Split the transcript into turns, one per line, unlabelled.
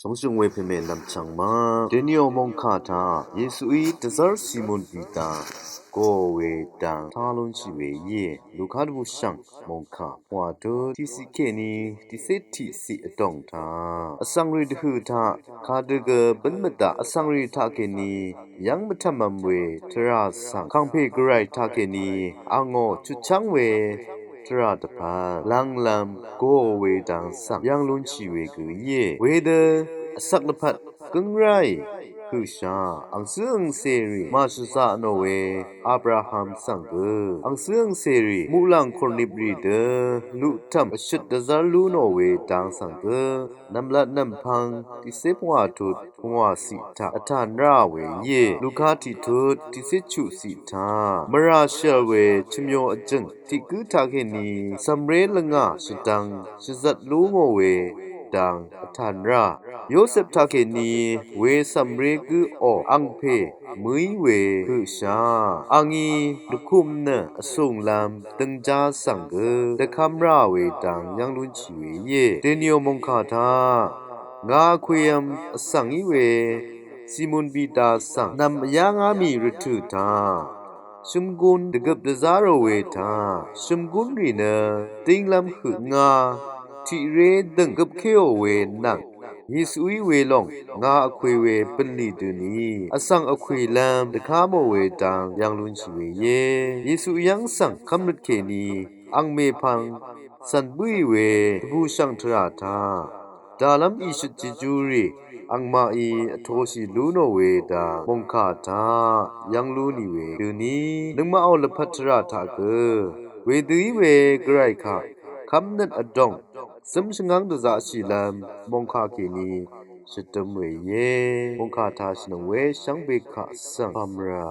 从生为平面南长嘛，这牛蒙卡塔，耶稣伊得尔西蒙比达，各位当他论起为耶，卢卡杜上蒙卡，话多提西克尼，提西提西动他，桑瑞的后他，卡这个本么达，桑瑞他给你，ยังไม่ทำมันเวทราสังข้างเพกไรทาเกนีอางอจุดช่างเวทราตพาลังลำโกเวดังสังยังลุนชีเวกุเยเวเดสักนพัดกึ่งไรคือชาอังเสืองเซรีมาชุสาโนเวอับราฮัมสังเกอังเสืองเซรีมูลังคนนิบรีเดลุทัมชุดดซาลูโนเวดังสังเกน้ำละน้ำพังที่เซพวาทุดพวาสิทาอัฐานราเวเยลูกาทิทุดที่เซชุสิทามราเชลเวชิมโยอจึงที่กุทาเกนีสัมเรลงะชิดังชิจัดลูโงเวดังอัฐานราโยเซฟทาเกนีเวสัมเรกุออังเพมุยเวคือชาอังอีลุคุมเนอส่งลำตึงจาสังเกตะคำราเวดังยังลุนชีเวเยเตนิโอมงคาทางาคุยมสังอีเวซิมุนบีตาสังนำยังอามีรทุทาชุมกุนดะกับดะซาโรเวทาชุมกุนรีเนติงลำขึงาที่เรดึงกับเคโอเวนังยิสุยเวลงงาอควยเวเป็นลีดูนีอสังอควยลำตะคาโมเวดังยังลุนชีเวเยยิสุยังสังคำนึกเคนีอังเมพังสันบุยเวตบูชังทราทาดาลัมอิชุจิจูรีอังมาอีโทชิลูโนเวดามงคาทายังลูนีเวดูนีนึกมาเอาละพัทราทาเกเวดุยเวกไรค่ะคำนั้นอดองสมชงังดซาชิลามมงคาเกนีชตมเวเยมงคาทาชนเวชังเบคะสังพามรา